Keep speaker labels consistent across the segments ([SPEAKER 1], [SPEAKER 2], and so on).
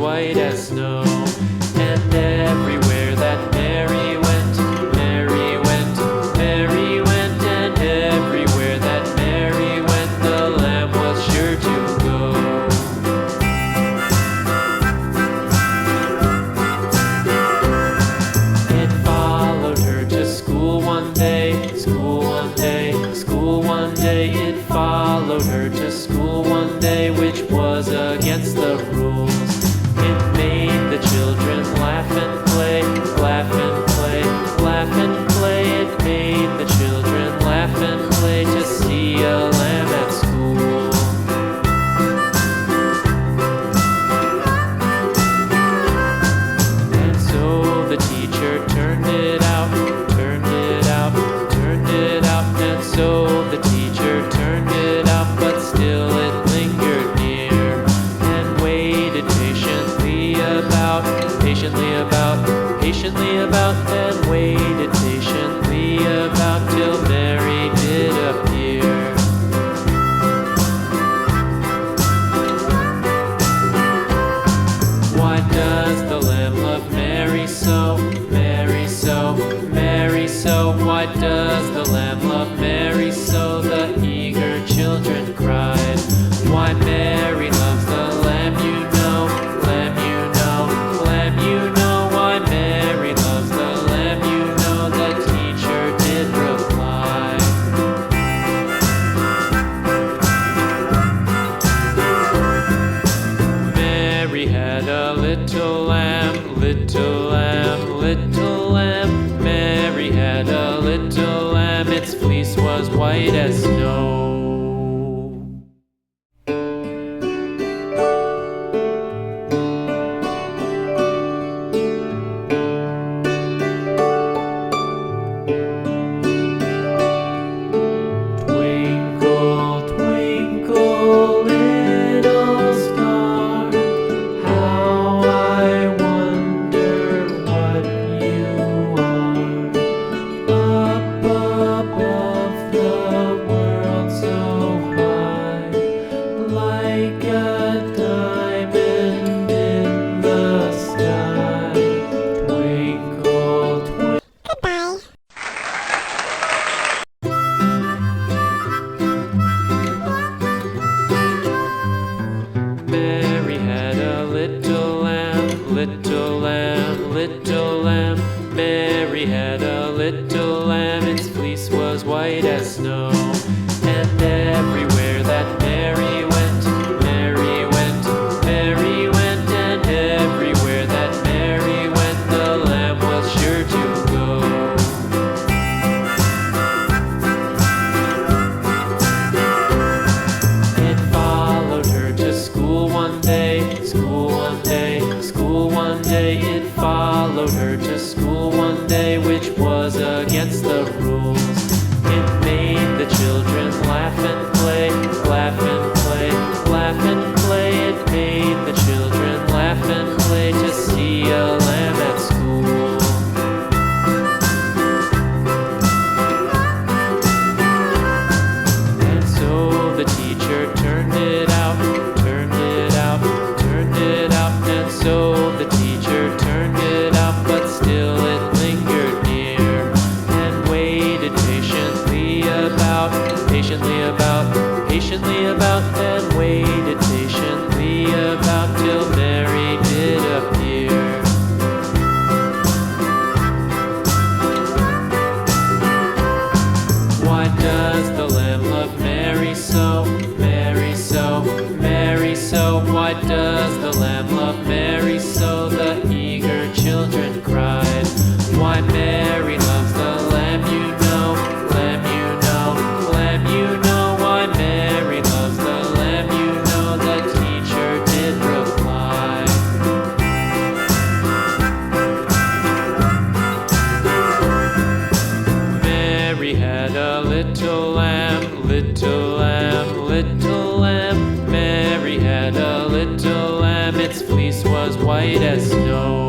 [SPEAKER 1] white as snow. And everywhere that Mary went, Mary went, Mary went, and everywhere that Mary went, the lamb was sure to go. It followed her to school one day, school one day, school one day. It followed her to school one day, which was against the rules. It made the children laugh and play, laugh and play, laugh and play. It made the children laugh and play to see a lamb at school. And so the teacher turned it out, turned it out, turned it out. And so the teacher turned it out, but still it lingered near and waited patiently about, patiently about, and waited patiently about till Mary did appear. Why does the lamb love Mary so, Mary so, Mary so? Why does the lamb love Mary so? The eager children cried. Why Mary loves the lamb, you know, lamb, you know, lamb, you know. Why Mary loves the lamb, you know, the teacher did reply. Mary had a little lamb, little lamb, little lamb. Mary had a little lamb, its fleece was white as snow. Mary had a little lamb, little lamb, little lamb. Mary had a little lamb, its fleece was white as snow. And everywhere that Mary went, Mary went, Mary went, and everywhere that Mary went, the lamb was sure to go. It followed her to school one day, school one day, school one day. It followed her to school one day, which was against the rules. It made the children laugh and play, laugh and play, laugh and play. It made the children laugh and play to see a lamb at school. And so the teacher turned it out, turned it out, turned it out. And so the teacher turned it out, but still it lingered near and waited patiently about, patiently about, patiently about, and waited patiently about till Mary did appear. Why does the lamb love Mary so, Mary so, Mary so? Why does the lamb love Mary so? The eager children cried. Why Mary loves the lamb, you know, lamb, you know, lamb, you know. Why Mary loves the lamb, you know, the teacher did reply. Mary had a little lamb, little lamb, little lamb. Mary had a little lamb, its fleece was white as snow.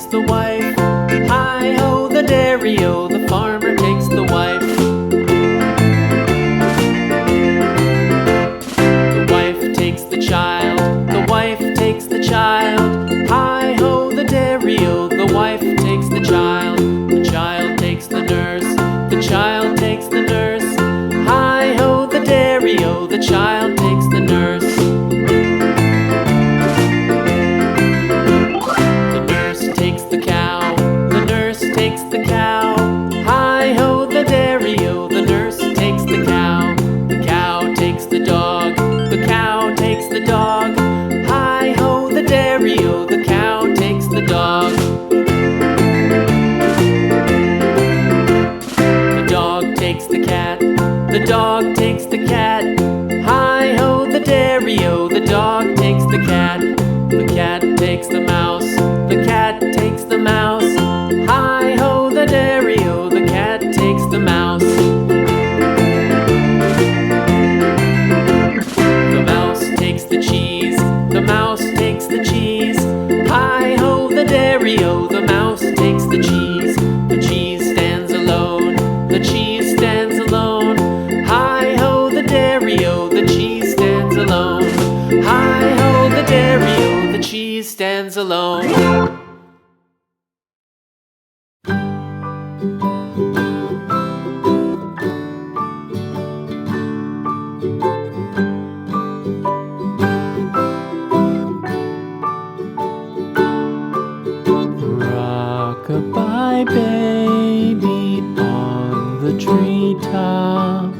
[SPEAKER 1] takes the wife. Hi-ho, the dairy-o, the farmer takes the wife. The wife takes the child, the wife takes the child. Hi-ho, the dairy-o, the wife takes the child. The child takes the nurse, the child takes the nurse. Hi-ho, the dairy-o, the child takes the nurse. The nurse takes the cow, the nurse takes the cow. Hi-ho, the dairy-o, the nurse takes the cow. The cow takes the dog, the cow takes the dog. Hi-ho, the dairy-o, the cow takes the dog. The dog takes the cat, the dog takes the cat. Hi-ho, the dairy-o, the dog takes the cat. The cat takes the mouse, the cat takes the mouse. Hi-ho, the dairy-o, the cat takes the mouse. The mouse takes the cheese, the mouse takes the cheese. Hi-ho, the dairy-o, the mouse takes the cheese. The cheese stands alone, the cheese stands alone. Hi-ho, the dairy-o, the cheese stands alone. Hi-ho, the dairy-o, the cheese stands alone. Rock-a-bye baby on the treetop.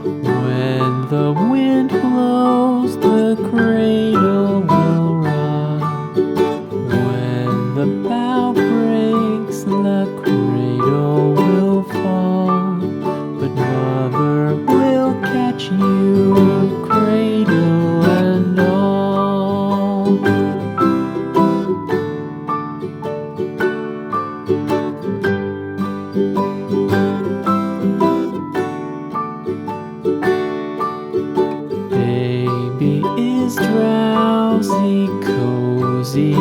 [SPEAKER 1] When the wind blows, the cradle will rock. When the bough breaks, the cradle will fall. But mother will catch you, cradle and all. Baby is drowsy, cozy